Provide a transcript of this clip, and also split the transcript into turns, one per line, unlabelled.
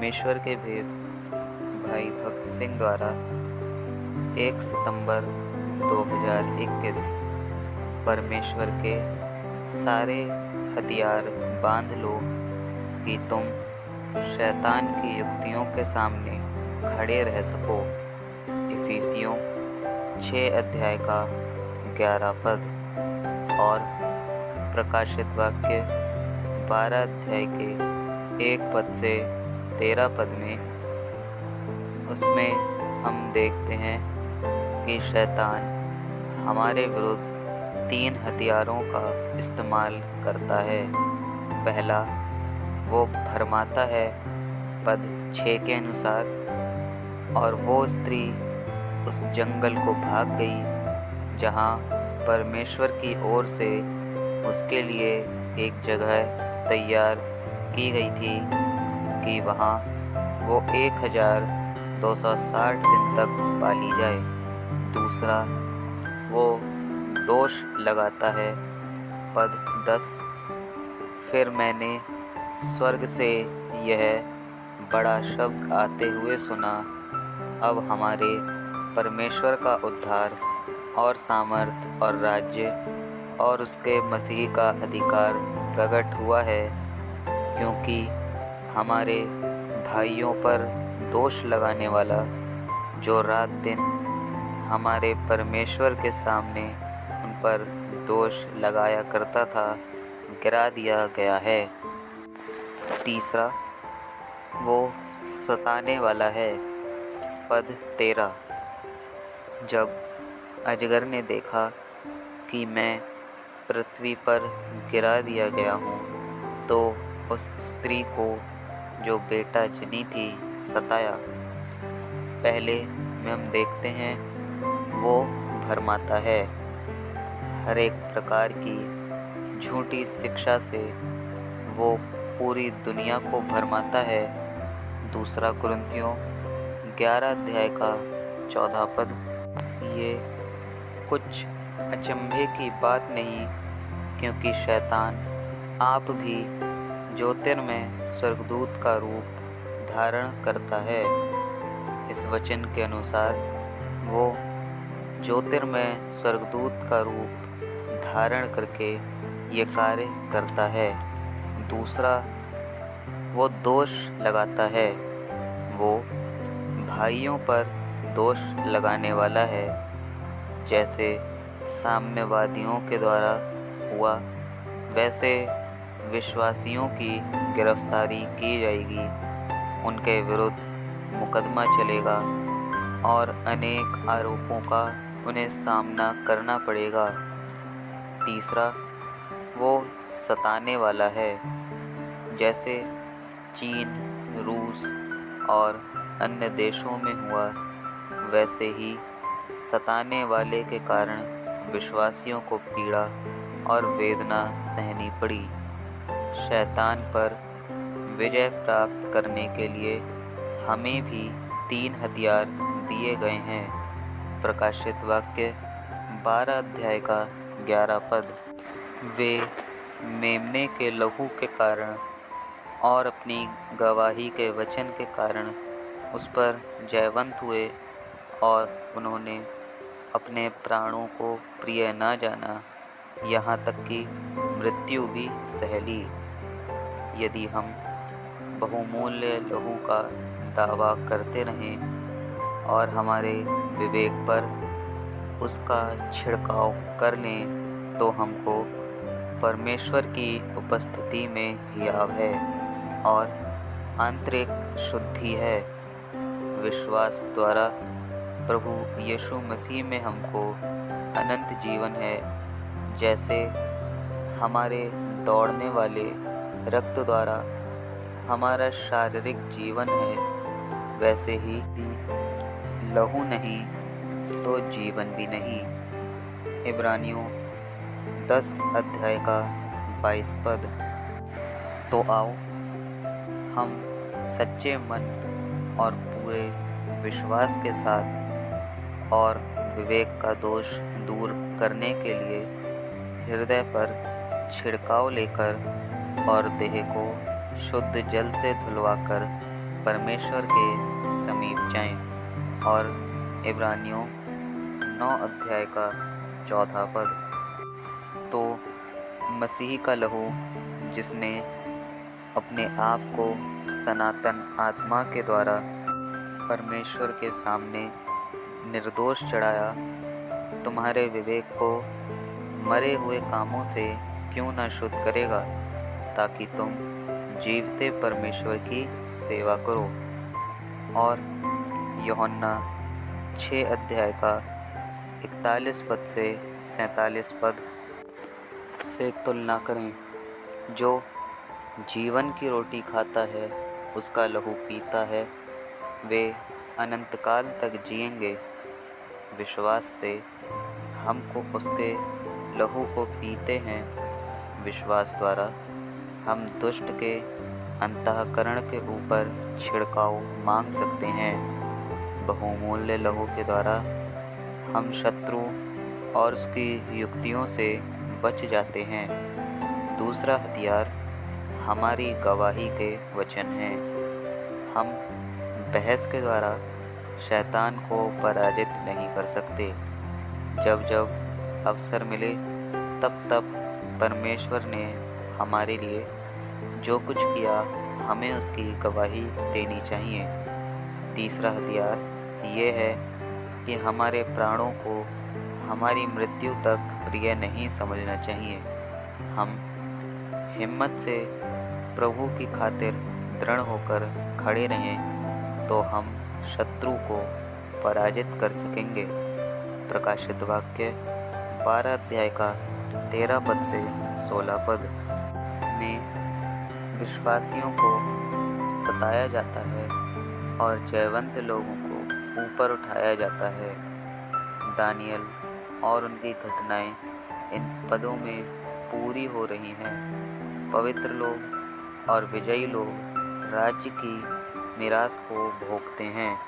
परमेश्वर के भेद भाई भक्त सिंह द्वारा 1 सितंबर 2021। परमेश्वर के सारे हथियार बांध लो कि तुम शैतान की युक्तियों के सामने खड़े रह सको। इफिसियों 6 अध्याय का 11 पद और प्रकाशित वाक्य 12 अध्याय के 1 पद से 13 पद में, उसमें हम देखते हैं कि शैतान हमारे विरुद्ध 3 हथियारों का इस्तेमाल करता है। पहला, वो भरमाता है पद 6 के अनुसार, और वो स्त्री उस जंगल को भाग गई जहाँ परमेश्वर की ओर से उसके लिए एक जगह तैयार की गई थी कि वहाँ वो 1260 दिन तक पाली जाए। दूसरा, वो दोष लगाता है पद 10। फिर मैंने स्वर्ग से यह बड़ा शब्द आते हुए सुना, अब हमारे परमेश्वर का उद्धार और सामर्थ और राज्य और उसके मसीह का अधिकार प्रकट हुआ है, क्योंकि हमारे भाइयों पर दोष लगाने वाला, जो रात दिन हमारे परमेश्वर के सामने उन पर दोष लगाया करता था, गिरा दिया गया है। तीसरा, वो सताने वाला है पद 13। जब अजगर ने देखा कि मैं पृथ्वी पर गिरा दिया गया हूँ, तो उस स्त्री को जो बेटा जनी थी सताया। पहले में हम देखते हैं वो भरमाता है, हर एक प्रकार की झूठी शिक्षा से वो पूरी दुनिया को भरमाता है। दूसरा कुरिन्थियों 11 अध्याय का 14 पद। ये कुछ अचंभे की बात नहीं, क्योंकि शैतान आप भी ज्योतिर्मय स्वर्गदूत का रूप धारण करता है। इस वचन के अनुसार वो ज्योतिर्मय स्वर्गदूत का रूप धारण करके ये कार्य करता है। दूसरा, वो दोष लगाता है, वो भाइयों पर दोष लगाने वाला है। जैसे साम्यवादियों के द्वारा हुआ, वैसे विश्वासियों की गिरफ्तारी की जाएगी, उनके विरुद्ध मुकदमा चलेगा और अनेक आरोपों का उन्हें सामना करना पड़ेगा। तीसरा, वो सताने वाला है। जैसे चीन, रूस और अन्य देशों में हुआ, वैसे ही सताने वाले के कारण विश्वासियों को पीड़ा और वेदना सहनी पड़ी। शैतान पर विजय प्राप्त करने के लिए हमें भी 3 हथियार दिए गए हैं। प्रकाशित वाक्य 12 अध्याय का 11 पद। वे मेमने के लहू के कारण और अपनी गवाही के वचन के कारण उस पर जयवंत हुए, और उन्होंने अपने प्राणों को प्रिय न जाना, यहाँ तक कि मृत्यु भी सह ली। यदि हम बहुमूल्य लहू का दावा करते रहें और हमारे विवेक पर उसका छिड़काव कर लें, तो हमको परमेश्वर की उपस्थिति में हियाव है और आंतरिक शुद्धि है। विश्वास द्वारा प्रभु यीशु मसीह में हमको अनंत जीवन है। जैसे हमारे दौड़ने वाले रक्त द्वारा हमारा शारीरिक जीवन है, वैसे ही लहू नहीं तो जीवन भी नहीं। इब्रानियों 10 अध्याय का 22 पद। तो आओ हम सच्चे मन और पूरे विश्वास के साथ और विवेक का दोष दूर करने के लिए हृदय पर छिड़काव लेकर और देह को शुद्ध जल से धुलवाकर परमेश्वर के समीप जाएं। और इब्रानियों 9 अध्याय का 14 पद। तो मसीह का लहू, जिसने अपने आप को सनातन आत्मा के द्वारा परमेश्वर के सामने निर्दोष चढ़ाया, तुम्हारे विवेक को मरे हुए कामों से क्यों न शुद्ध करेगा, ताकि तुम जीवते परमेश्वर की सेवा करो। और यूहन्ना 6 अध्याय का 41 पद से 47 पद से तुलना करें। जो जीवन की रोटी खाता है, उसका लहू पीता है, वे अनंत काल तक जिएंगे। विश्वास से हमको उसके लहू को पीते हैं। विश्वास द्वारा हम दुष्ट के अंतःकरण के ऊपर छिड़काव मांग सकते हैं। बहुमूल्य लहू के द्वारा हम शत्रु और उसकी युक्तियों से बच जाते हैं। दूसरा हथियार हमारी गवाही के वचन हैं। हम बहस के द्वारा शैतान को पराजित नहीं कर सकते। जब जब अवसर मिले तब तब परमेश्वर ने हमारे लिए जो कुछ किया, हमें उसकी गवाही देनी चाहिए। तीसरा हथियार ये है कि हमारे प्राणों को हमारी मृत्यु तक प्रिय नहीं समझना चाहिए। हम हिम्मत से प्रभु की खातिर दृढ़ होकर खड़े रहें, तो हम शत्रु को पराजित कर सकेंगे। प्रकाशित वाक्य 12 अध्याय का 13 पद से 16 पद में विश्वासियों को सताया जाता है और जयवंत लोगों को ऊपर उठाया जाता है। दानियल और उनकी घटनाएं इन पदों में पूरी हो रही हैं। पवित्र लोग और विजयी लोग राज्य की मीरास को भोगते हैं।